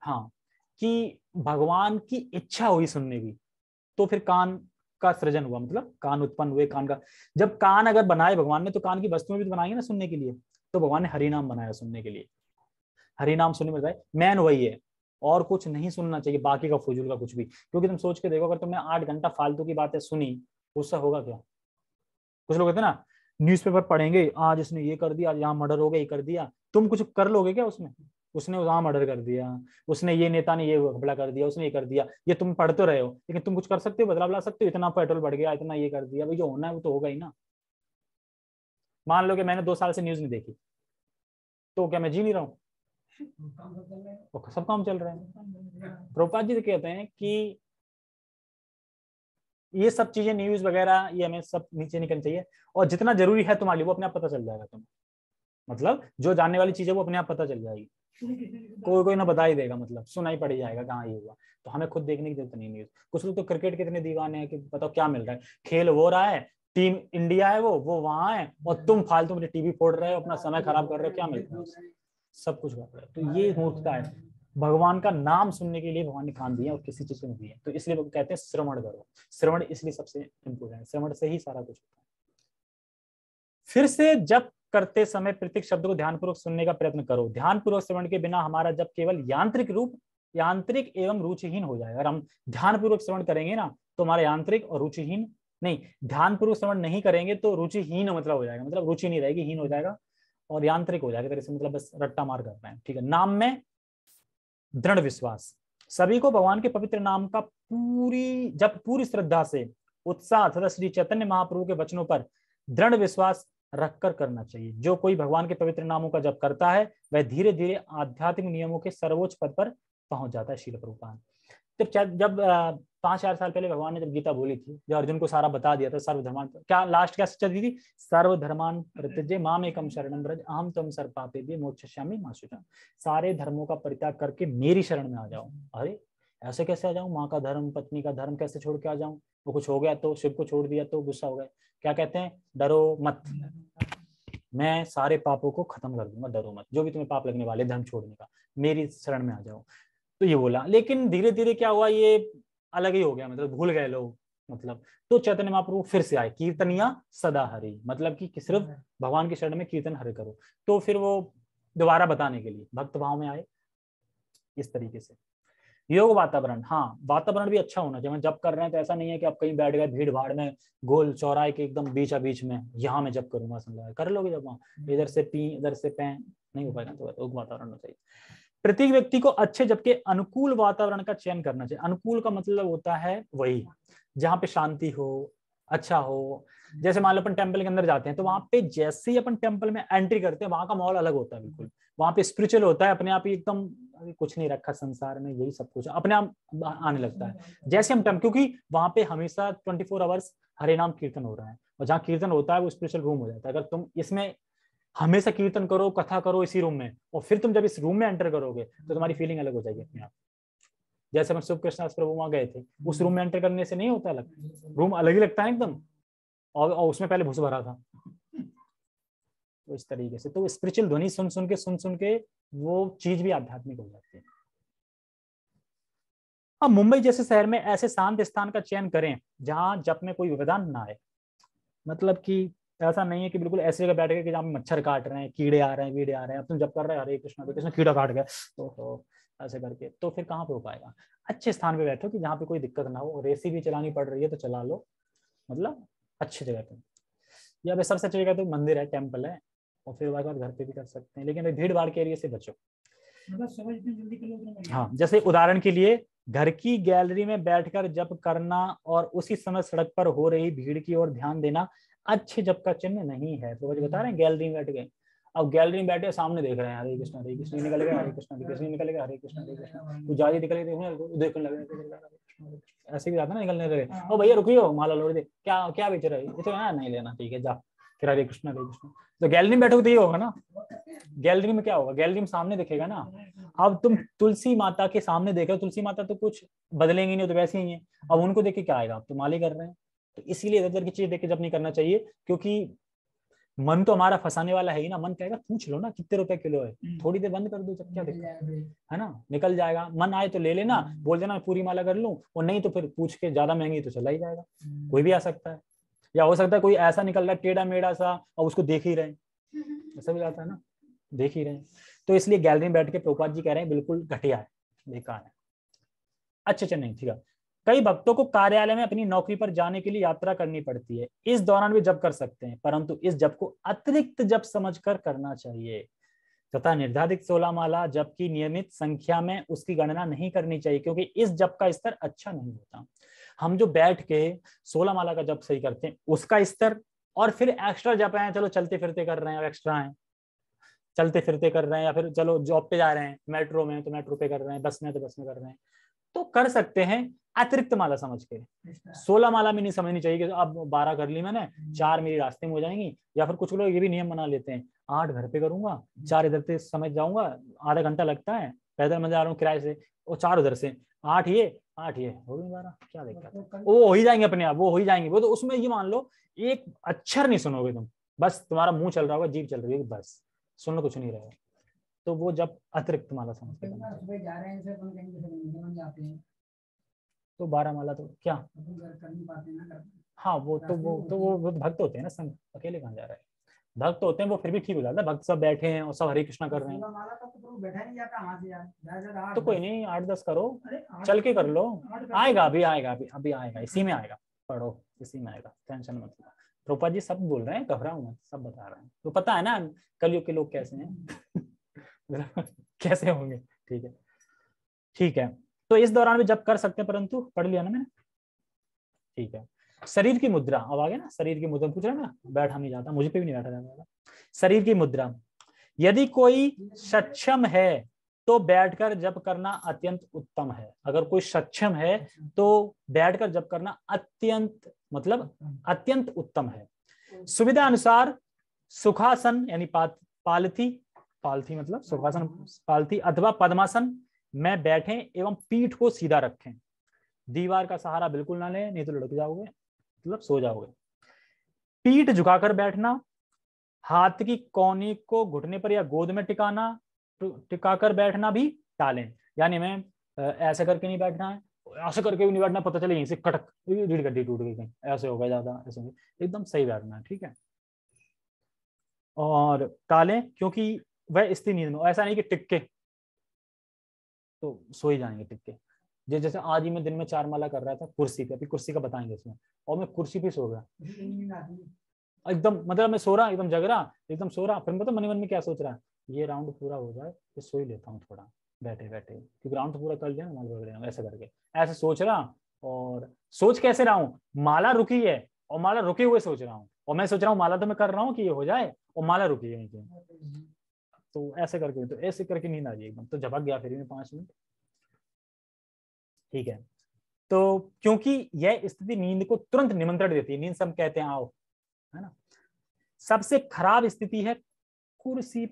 हाँ, कि भगवान की इच्छा हुई सुनने की, तो फिर कान का सृजन हुआ, मतलब कान उत्पन्न हुए, कान का, जब कान अगर बनाए भगवान ने तो कान की वस्तुएं भी तो बनाई है ना सुनने के लिए, तो भगवान ने हरि नाम बनाया सुनने के लिए, हरि नाम सुनने में है, मेन वही है, और कुछ नहीं सुनना चाहिए बाकी का फजूल का कुछ भी। क्योंकि तुम सोच के देखो, अगर तुमने 8 घंटा फालतू की बातें सुनी, उससे होगा क्या? कुछ लोग कहते हैं ना, न्यूज़पेपर पढ़ेंगे, आज इसने ये कर दिया, आज यहाँ मर्डर हो गया, ये कर दिया, तुम कुछ कर लोगे क्या उसमें? उसने वहां मर्डर कर दिया, उसने ये नेता ने ये हमला कर दिया, उसने ये कर दिया, ये तुम पढ़ते रहे हो, लेकिन तुम कुछ कर सकते हो, बदलाव ला सकते हो? इतना पेट्रोल बढ़ गया, इतना ये कर दिया, भाई जो होना है वो तो होगा ही ना। मान लो कि मैंने 2 साल से न्यूज नहीं देखी, तो क्या मैं जी नहीं रहा हूँ? सब काम चल रहा है। प्रभुपाद जी कहते हैं कि ये सब चीजें न्यूज वगैरह ये हमें सब नीचे निकलनी चाहिए, और जितना जरूरी है तुम्हारे लिए वो अपने आप पता चल जाएगा तुम्हें। मतलब जो जानने वाली चीज है वो अपने आप पता चल जाएगी, कोई कोई ना बता ही देगा, मतलब सुना ही पड़ जाएगा कहाँ ये हुआ। तो हमें खुद देखने की जरूरत नहीं न्यूज। कुछ लोग तो क्रिकेट के इतने दीवाने हैं कि बताओ क्या मिल रहा है, खेल हो रहा है, टीम इंडिया है वो वहां है, और तुम फालतू में टीवी फोड़ रहे हो, अपना समय खराब कर रहे हो, क्या मिल रहा है? सब कुछ कर रहे हो। तो ये मूर्खता है। भगवान का नाम सुनने के लिए भगवान ने कान दिया और किसी चीज को नहीं दिया। तो इसलिए वो कहते हैं श्रवण करो। श्रवण इसलिए सबसे इंपोर्टेंट है, श्रवण से ही सारा कुछ होता है। फिर से जब करते समय प्रत्येक शब्द को ध्यानपूर्वक सुनने का प्रयत्न करो। ध्यानपूर्वक श्रवण के बिना हमारा जब केवल यांत्रिक एवं रुचिहीन हो जाएगा। अगर हम ध्यानपूर्वक श्रवण करेंगे ना तो हमारा यांत्रिक और रुचिहीन नहीं, ध्यानपूर्वक श्रवण नहीं करेंगे तो रुचिहीन मतलब हो जाएगा, मतलब रुचि नहीं रहेगी, हीन हो जाएगा और यांत्रिक हो जाएगा। तरह से मतलब बस रट्टा मार कर रहे हैं। ठीक है। नाम में दृढ़ विश्वास। सभी को भगवान के पवित्र नाम का पूरी श्रद्धा से उत्साह तथा श्री चैतन्य महाप्रभु के वचनों पर दृढ़ विश्वास रखकर करना चाहिए। जो कोई भगवान के पवित्र नामों का जप करता है वह धीरे धीरे आध्यात्मिक नियमों के सर्वोच्च पद पर पहुंच जाता है। श्रील प्रभुपाद जब 5,000 साल पहले भगवान ने जब गीता बोली थी, जब अर्जुन को सारा बता दिया था, सर्वधर्मान, क्या लास्ट क्या चलती थी? सर्वधर्मान परित्यज्य माम एकम शरणम व्रज अहम त्वं सर्व पापेभ्यो मोक्षयिष्यामि मा शुचः। सारे धर्मों का परित्याग करके मेरी शरण में आ जाओ। अरे ऐसे कैसे आ जाऊं? माँ का धर्म, पत्नी का धर्म कैसे छोड़ के आ जाऊं? वो कुछ हो गया तो, शिव को छोड़ दिया तो गुस्सा हो गए। क्या कहते हैं? डरो मत, मैं सारे पापों को खत्म कर दूंगा, डरो मत। जो भी तुम्हें पाप लगने वाले धर्म छोड़ने का, मेरी शरण में आ जाओ। तो ये बोला, लेकिन धीरे धीरे क्या हुआ, ये अलग ही हो गया, मतलब भूल गए लोग। मतलब तो चैतन्य महाप्रभु फिर से आए, कीर्तनिया सदा हरि, मतलब कि सिर्फ भगवान की शरण में कीर्तन हरि करो। तो फिर वो दोबारा बताने के लिए भक्त भाव में आए। इस तरीके से योग वातावरण, हाँ वातावरण भी अच्छा होना चाहिए। जब कर रहे हैं तो ऐसा नहीं है कि आप कहीं बैठ गए भीड़ भाड़ में, गोल चौराहे के एकदम बीच में, यहाँ मैं जब करूंगा समझा कर लोगे जब वहां इधर से पी इधर से पै, नहीं हो पाएगा। तो योग वातावरण होना चाहिए। प्रत्येक व्यक्ति को अच्छे जब के अनुकूल वातावरण का चयन करना चाहिए। अनुकूल का मतलब होता है वही जहाँ पे शांति हो, अच्छा हो। जैसे मान लो अपन टेम्पल के अंदर जाते हैं तो वहां पे जैसे ही अपन टेम्पल में एंट्री करते हैं वहां का माहौल अलग होता है बिल्कुल। वहां पे स्पिरिचुअल होता है, अपने आप ही एकदम कुछ नहीं रखा संसार में, यही सब कुछ अपने आप आने लगता है। जैसे हम टेम्पल, क्योंकि वहां पे हमेशा 24 आवर्स हरे नाम कीर्तन हो रहा है, और जहाँ कीर्तन होता है वो स्पिरिचुअल रूम हो जाता है। अगर तुम इसमें हमेशा कीर्तन करो, कथा करो इसी रूम में, और फिर तुम जब इस रूम में एंटर करोगे तो तुम्हारी फीलिंग अलग हो जाएगी अपने आप। जैसे हम शिव कृष्ण प्रभु वहां गए थे, उस रूम में एंटर करने से नहीं होता अलग, रूम अलग ही लगता है एकदम, और उसमें पहले भूस भरा था। तो इस तरीके से तो स्पिरिचुअल ध्वनि सुन सुन के वो चीज भी आध्यात्मिक हो जाती है। अब मुंबई जैसे शहर में ऐसे शांत स्थान का चयन करें जहां जप में कोई व्यवधान ना आए। मतलब कि ऐसा नहीं है कि बिल्कुल ऐसी जगह बैठ गए कि जहाँ मच्छर काट रहे हैं, कीड़े आ रहे हैं, वीड़े आ रहे हैं, अब तुम जब कर रहे हैं हरे कृष्ण कीड़ा काट गया तो ऐसे करके तो फिर कहाँ पे हो पाएगा। अच्छे स्थान पे बैठो कि जहाँ पे कोई दिक्कत ना हो। रेसी भी चलानी पड़ रही है तो चला लो, मतलब अच्छी जगह पे। या फिर सबसे अच्छी जगह तो मंदिर है, टेम्पल है, और फिर उसके बाद घर पे भी कर सकते हैं, लेकिन भीड़ भाड़ के एरिया से बचो। हाँ, जैसे उदाहरण के लिए घर की गैलरी में बैठकर जप करना और उसी समय सड़क पर हो रही भीड़ की ओर ध्यान देना अच्छे जप का चिन्ह नहीं है। तो बता रहे हैं गैलरी में बैठ गए, अब गैलरी में बैठे सामने देख रहे हैं हरे कृष्ण निकल गया, हरे कृष्ण निकल गया, हरे कृष्ण पुजारी निकल गए, देखने लगे, ऐसे भी जाता ना निकलने लगे, ओ भैया रुकियो माला लोड़ दे, क्या क्या बेच रहे हो, तो नहीं लेना, ठीक है जा, फिर हरे कृष्ण हरे कृष्ण। तो गैलरी में बैठोगे तो ये होगा ना, गैलरी में क्या होगा, गैलरी में सामने दिखेगा ना। अब तुम तुलसी माता के सामने देख रहे हो, तुलसी माता तो कुछ बदलेंगी नहीं, तो वैसे ही है, अब उनको देख के क्या आएगा, आप तो माली कर रहे हैं। तो इसीलिए इधर की चीज देख के जब नहीं करना चाहिए, क्योंकि मन तो हमारा फंसाने वाला है ही ना। मन कहेगा पूछ लो ना कितने रुपए किलो है, थोड़ी देर बंद कर दो, जब क्या दिक्कत है ना, निकल जाएगा। मन आए तो ले लेना, बोल देना पूरी माला कर लूं, और नहीं तो फिर पूछ के ज्यादा महंगी तो चला ही जाएगा। कोई भी आ सकता है, या हो सकता है कोई ऐसा निकल रहा है टेढ़ा मेढ़ा सा और उसको देख ही रहे, ऐसा भी जाता है ना। देख ही रहे हैं। तो इसलिए गैलरी में बैठ के प्रभुपाद जी कह रहे हैं बिल्कुल घटिया है, बेकार है। अच्छा नहीं, ठीक है। कई भक्तों को कार्यालय में अपनी नौकरी पर जाने के लिए यात्रा करनी पड़ती है, इस दौरान भी जप कर सकते हैं, परंतु इस जप को अतिरिक्त जप समझकर करना चाहिए तथा निर्धारित 16 माला जप की नियमित संख्या में उसकी गणना नहीं करनी चाहिए, क्योंकि इस जप का स्तर अच्छा नहीं होता। हम जो बैठ के 16 माला का जप सही करते हैं उसका स्तर, और फिर एक्स्ट्रा जप है, चलो चलते फिरते कर रहे हैं, एक्स्ट्रा है चलते फिरते कर रहे हैं, या फिर चलो जॉब पे जा रहे हैं, मेट्रो में तो मेट्रो पे कर रहे हैं, बस में तो बस में कर रहे हैं, तो कर सकते हैं अतिरिक्त माला समझ के। 16 माला में नहीं समझनी चाहिए कि अब 12 कर ली मैंने, 4 मेरी रास्ते में हो जाएंगी। या फिर कुछ लोग ये भी नियम बना लेते हैं, 8 घर पे करूंगा, 4 इधर से समझ जाऊंगा, आधा घंटा लगता है, पैदल मैं जा रहा हूँ किराए से, और 4 उधर से, 8 ये हो गई 12, क्या दिक्कत है, वो हो ही जाएंगे अपने आप, वो हो ही जाएंगे वो। तो उसमें ये मान लो एक अक्षर नहीं सुनोगे तुम, बस तुम्हारा मुंह चल रहा होगा, जीभ चल रही होगी, बस सुन कुछ नहीं रहेगा। तो वो जब अतिरिक्त माला समझ के जा रहे हैं तो 12 माला तो क्या कर नहीं पाते ना। हाँ वो भक्त होते हैं ना, संग अकेले कहाँ जा रहे हैं, भक्त होते हैं वो फिर भी ठीक हो जाता है। भक्त सब बैठे हैं और सब हरे कृष्णा कर रहे हैं, बैठा नहीं जाता, तो कोई नहीं 8-10 करो, चल के कर लो, आएगा अभी आएगा, इसी में आएगा, पढ़ो इसी में आएगा, टेंशन मत लो। रूपा जी सब बोल रहे हैं, घबराओ मत, सब बता रहे हैं, तो पता है ना कलयुग के लोग कैसे हैं कैसे होंगे। ठीक है, तो इस दौरान भी जब कर सकते हैं, परंतु पढ़ लिया ना मैंने, ठीक है। शरीर की मुद्रा, अब आ गया ना, शरीर की मुद्रा पूछ रहा है ना, बैठा नहीं जाता, मुझे पे भी नहीं बैठा जाता। शरीर की मुद्रा, यदि कोई सक्षम है तो बैठकर जप करना अत्यंत उत्तम है। अगर कोई सक्षम है तो बैठकर जप करना अत्यंत अत्यंत उत्तम है। सुविधा अनुसार सुखासन यानी पालथी मतलब सुखासन पालथी अथवा पद्मासन में बैठें एवं पीठ को सीधा रखें। दीवार का सहारा बिल्कुल ना लें, नहीं तो लुढ़क जाओगे, मतलब सो जाओगे। पीठ झुकाकर बैठना, हाथ की कोहनी को घुटने पर या गोद में टिकाकर बैठना भी टालें। यानी मैं ऐसे करके नहीं बैठना है, ऐसे करके भी नहीं बैठना, पता चले यहीं से कटक रीढ़ गड्डी टूट गई कहीं, ऐसे होगा ज्यादा, ऐसे एकदम सही बैठना है, ठीक है। और टालें क्योंकि वह स्थिर नींद में, ऐसा नहीं कि टिक के तो सो ही जाएंगे टिक के। जैसे आज ही मैं दिन में 4 माला कर रहा था कुर्सी पे, अभी कुर्सी का बताएंगे इसमें, और मैं कुर्सी पे सो गया एकदम, मतलब मैं सो रहा एकदम जग रहा, एकदम सो रहा, फिर मतलब मन में क्या सोच रहा है, ये राउंड पूरा हो जाए फिर सो ही लेता हूँ थोड़ा बैठे बैठे, क्योंकि राउंड तो पूरा कर लिया ना, ऐसा करके ऐसे सोच रहा। और सोच कैसे रहा हूँ, माला रुकी है और माला रुके हुए सोच रहा हूँ, और मैं सोच रहा हूँ माला तो मैं कर रहा हूँ कि ये हो जाए, और माला रुकी है नीचे, तो ऐसे करके नींद आ गई एकदम, तो झपक गया फिर मैं 5 मिनट, ठीक है। तो क्योंकि यह स्थिति नींद को तुरंत निमंत्रण देती है, नींद सब कहते हैं आओ, है ना। सबसे खराब स्थिति है कुर्सी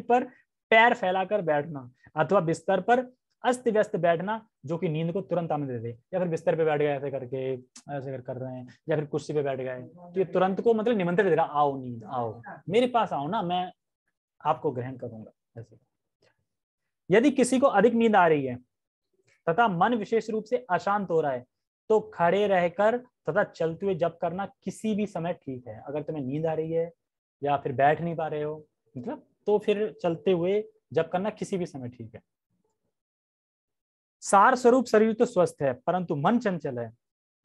पर पैर फैलाकर बैठना अथवा बिस्तर पर अस्त व्यस्त बैठना, जो कि नींद को तुरंत आमंत्रण दे दे। या फिर बिस्तर पे बैठ गए ऐसे करके, ऐसे कर रहे हैं, या फिर कुर्सी पे बैठ गए, तो ये तुरंत को मतलब निमंत्रण दे रहा, आओ नींद आओ, मेरे पास आओ ना, मैं आपको ग्रहण करूंगा ऐसे। यदि किसी को अधिक नींद आ रही है तथा मन विशेष रूप से अशांत हो रहा है तो खड़े रहकर तथा चलते हुए जप करना किसी भी समय ठीक है। अगर तुम्हें नींद आ रही है या फिर बैठ नहीं पा रहे हो मतलब, तो फिर चलते हुए जप करना किसी भी समय ठीक है। सार स्वरूप शरीर तो स्वस्थ है परंतु मन चंचल है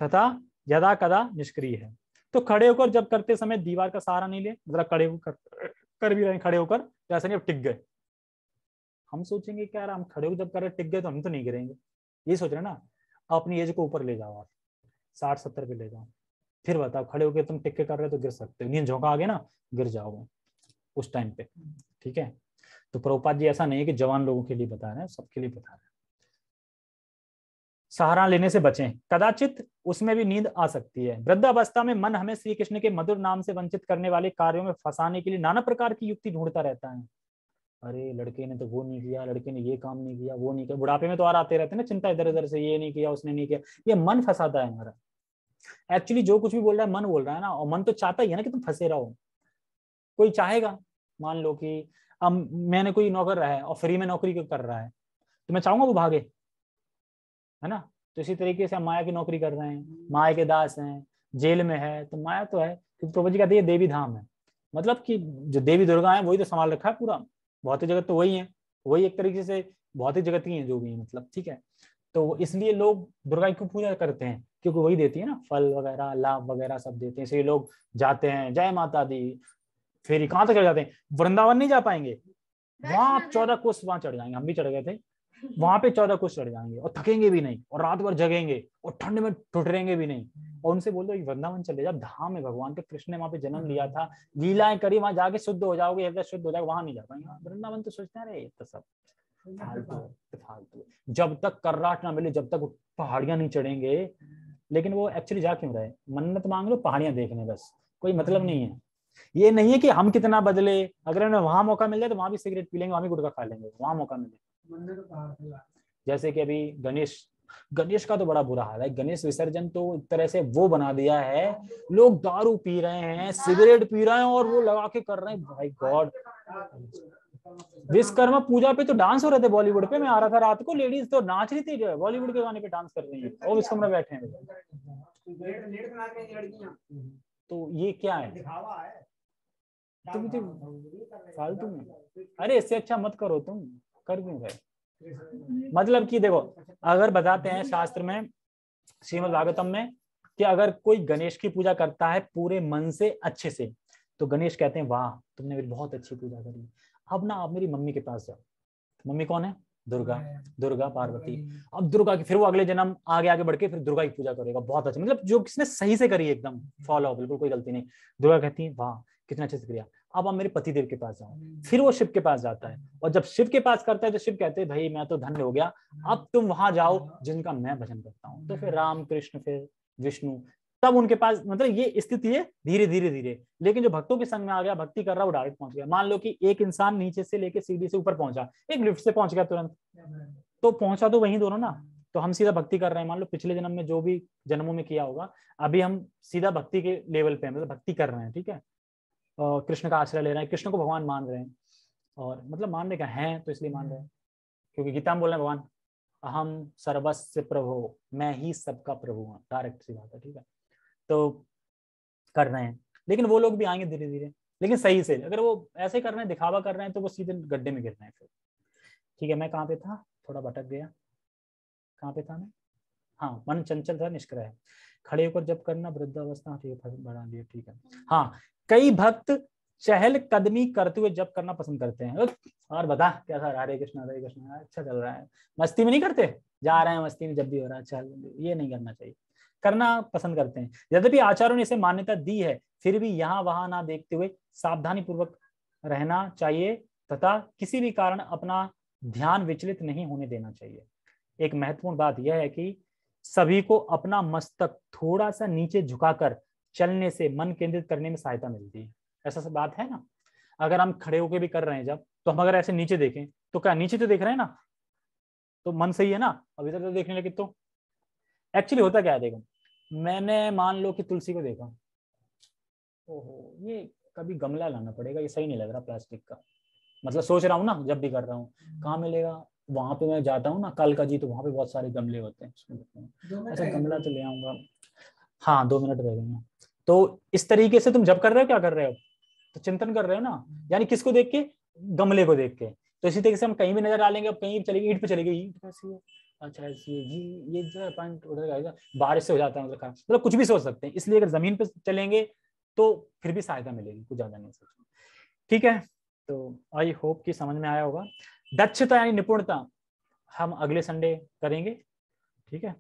तथा यदा कदा निष्क्रिय है। तो खड़े होकर जब करते समय दीवार का सहारा नहीं ले, मतलब खड़े होकर कर भी रहे खड़े होकर, तो ऐसा नहीं अब टिक गए, हम सोचेंगे क्या हम खड़े होकर जब कर रहे टिक गए तो हम तो नहीं गिरेंगे, ये सोच रहे ना। अपनी एज को ऊपर ले जाओ, आप 60-70 पे ले जाओ, फिर बताओ खड़े होकर तुम टिक के कर रहे हो तो गिर सकते हो, नींद झोंका आ गया ना गिर जाओगे उस टाइम पे, ठीक है। तो प्रभुपाद जी ऐसा नहीं है कि जवान लोगों के लिए बता रहे हैं, सबके लिए बता रहे हैं। सहारा लेने से बचें, कदाचित उसमें भी नींद आ सकती है। वृद्धावस्था में मन हमें श्री कृष्ण के मधुर नाम से वंचित करने वाले कार्यों में फंसाने के लिए नाना प्रकार की युक्ति ढूंढता रहता है। अरे लड़के ने तो वो नहीं किया, लड़के ने ये काम नहीं किया, वो नहीं किया, बुढ़ापे में तो और आते रहते हैं ना चिंता इधर उधर से, ये नहीं किया उसने नहीं किया, ये मन फंसाता है हमारा। एक्चुअली जो कुछ भी बोल रहा है मन बोल रहा है ना, और मन तो चाहता ही है ना कि तुम फंसे रहो। कोई चाहेगा, मान लो कि अब मैंने कोई नौकर रहा है और फ्री में नौकरी कर रहा है, तो मैं चाहूंगा वो भागे, है ना। तो इसी तरीके से हम माया की नौकरी कर रहे हैं, माया के दास हैं, जेल में है, तो माया तो है, क्योंकि प्रभु जी कहते हैं देवी धाम है, मतलब कि जो देवी दुर्गा है वही तो संभाल रखा है पूरा, भौतिक जगत तो वही है, वही एक तरीके से भौतिक जगत ही है जो भी है, मतलब ठीक है। तो इसलिए लोग दुर्गा की पूजा करते हैं क्योंकि वही देती है ना फल वगैरह, लाभ वगैरह सब देते हैं, इसलिए लोग जाते हैं, जय माता दी। फिर कहाँ तक चढ़ जाते हैं, वृंदावन नहीं जा पाएंगे, वहां 14 कोस वहां चढ़ जाएंगे, हम भी चढ़ गए थे, वहां पे 14 कोस चढ़ जाएंगे और थकेंगे भी नहीं और रात भर जगेंगे और ठंड में ठुठरेंगे भी नहीं। और उनसे बोल दो वृंदावन चले जाओ, धाम है भगवान के, कृष्ण ने वहां पे जन्म लिया था, लीलाएं करी, वहां जाके शुद्ध हो जाओगे, हृदय शुद्ध हो जाएगा, वहां नहीं जा पाएंगे। वृंदावन तो सोचते हैं अरे तो सब फालतू, जब तक कर्राट ना मिले, जब तक पहाड़ियां नहीं चढ़ेंगे। लेकिन वो एक्चुअली जा क्यों रहे, मन्नत मांग लो पहाड़ियां देखने, बस कोई मतलब नहीं है। ये नहीं है कि हम कितना बदले, अगर हमें वहां मौका मिल जाए तो वहां भी सिगरेट पी लेंगे, वहां भी गुटखा खा लेंगे, वहां मौका मिले। जैसे कि अभी गणेश का तो बड़ा बुरा हाल है, गणेश विसर्जन तो एक तरह से वो बना दिया है, लोग दारू पी रहे हैं, सिगरेट पी रहे हैं और वो लगा के कर रहे हैं, भाई गॉड। विश्वकर्मा पूजा पे तो डांस हो रहे थे बॉलीवुड पे, मैं आ रहा था रात को, लेडीज तो नाच रही थी, बॉलीवुड के गाने पे डांस कर रही है और विश्वकर्मा बैठे हैं। तो ये क्या है, तुम फालतू में, अरे इससे अच्छा मत करो, तुम कर क्यों रहे। मतलब कि देखो, अगर बताते हैं शास्त्र में, श्रीमद् भागवतम में, कि अगर कोई गणेश की पूजा करता है पूरे मन से अच्छे से, तो गणेश कहते हैं वाह तुमने मेरी बहुत अच्छी पूजा करी, अब ना आप मेरी मम्मी के पास जाओ। मम्मी कौन है, दुर्गा पार्वती। अब दुर्गा की फिर वो अगले जन्म आगे बढ़ के फिर दुर्गा की पूजा करेगा, बहुत अच्छा, मतलब जो किसने सही से करी एकदम फॉलो, बिल्कुल कोई गलती नहीं। दुर्गा कहती है वाह कितना अच्छे से किया, अब आप मेरे पति देव के पास जाओ। फिर वो शिव के पास जाता है, और जब शिव के पास करता है तो शिव कहते हैं भाई मैं तो धन्य हो गया, अब तुम वहां जाओ जिनका मैं भजन करता हूँ। तो फिर राम कृष्ण, फिर विष्णु, तब उनके पास, मतलब ये स्थिति है धीरे धीरे धीरे। लेकिन जो भक्तों के संग में आ गया, भक्ति कर रहा, वो डायरेक्ट पहुंच गया। मान लो कि एक इंसान नीचे से लेके सीढ़ी से ऊपर पहुंचा, एक लिफ्ट से पहुंच गया तुरंत, तो पहुंचा तो वहीं दोनों ना। तो हम सीधा भक्ति कर रहे हैं, मान लो पिछले जन्म में जो भी जन्मों में किया होगा, अभी हम सीधा भक्ति के लेवल पे, मतलब भक्ति कर रहे हैं, ठीक है, और कृष्ण का आश्रय ले रहे हैं, कृष्ण को भगवान मान रहे हैं, और मतलब मानने का है तो इसलिए मान रहे हैं क्योंकि गीता में बोल रहे हैं भगवान अहम सर्वस्व प्रभु, मैं ही सबका प्रभु हूँ, डायरेक्ट सी बात है, ठीक है। तो कर रहे हैं, लेकिन वो लोग भी आएंगे धीरे धीरे, लेकिन सही से। अगर वो ऐसे कर रहे हैं, दिखावा कर रहे हैं, तो वो सीधे गड्ढे में गिर रहे हैं फिर। ठीक है, मैं कहाँ पे था, थोड़ा भटक गया, कहाँ पे था मैं, हाँ, मन चंचल था निष्क्रिय है, खड़े होकर जब करना वृद्धावस्था, ठीक है बढ़ा दिया, ठीक है। हाँ, कई भक्त चहल कदमी करते हुए जब करना पसंद करते हैं। और बता कैसा, हरे कृष्ण अच्छा चल रहा है, मस्ती में नहीं करते, जा रहे हैं मस्ती में, जब भी हो रहा है चल, ये नहीं करना चाहिए, करना पसंद करते हैं। यद्यपि आचार्यों ने इसे मान्यता दी है, फिर भी यहाँ वहां ना देखते हुए सावधानी पूर्वक रहना चाहिए, तथा किसी भी कारण अपना ध्यान विचलित नहीं होने देना चाहिए। एक महत्वपूर्ण बात यह है कि सभी को अपना मस्तक थोड़ा सा नीचे झुकाकर चलने से मन केंद्रित करने में सहायता मिलती है। ऐसा सब बात है ना, अगर हम खड़े होकर भी कर रहे हैं जब, तो हम अगर ऐसे नीचे देखें तो क्या नीचे तो देख रहे हैं ना, तो मन सही है ना, अब इधर तो देखने लगे तो एक्चुअली होता क्या है। देखो, मैंने मान लो कि तुलसी को देखा, ओहो ये कभी गमला लाना पड़ेगा, ये सही नहीं लग रहा प्लास्टिक का, मतलब सोच रहा हूँ ना, जब भी कर रहा हूँ, कहाँ मिलेगा, वहां पे मैं जाता हूँ ना कालका जी, तो वहां पे बहुत सारे गमले होते हैं, अच्छा गमला तो ले आऊंगा। हाँ 2 मिनट रह गए हैं। तो इस तरीके से तुम जब कर रहे हो, क्या कर रहे हो, तो चिंतन कर रहे हो ना, यानी किसको देख के, गमले को देख के। तो इसी तरीके से हम कहीं भी नजर डालेंगे, अब कहीं चलेगी ईंट पे चलेगी, ईंट कैसी है, अच्छा ऐसी है, ये जो पॉइंट उधर जाएगा, बारिश से हो जाता है, मतलब कुछ भी सोच सकते हैं। इसलिए अगर जमीन पे चलेंगे तो फिर भी सहायता मिलेगी, कुछ ज्यादा नहीं सोचना, ठीक है। तो आई होप कि समझ में आया होगा। दक्षता यानी निपुणता हम अगले संडे करेंगे, ठीक है।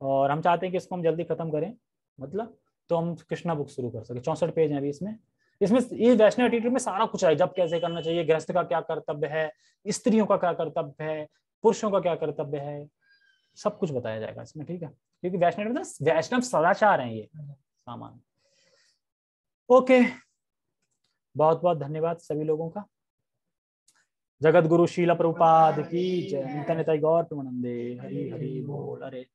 और हम चाहते हैं कि इसको हम जल्दी खत्म करें, मतलब तो हम कृष्णा बुक शुरू कर सके। 64 पेज हैं अभी इसमें ये वैष्णव एटीट्यूड में सारा कुछ है, जब कैसे करना चाहिए, गृहस्थ का क्या कर्तव्य है, स्त्रियों का क्या कर्तव्य है, पुरुषों का क्या कर्तव्य है, सब कुछ बताया जाएगा इसमें, ठीक है। क्योंकि वैष्णव सदाचार हैं ये सामान। ओके, बहुत बहुत धन्यवाद सभी लोगों का। जगत गुरु शीला प्रभुपाद की जय। नित्यानंद गौर प्रेमानंदे। हरि हरि बोल। अरे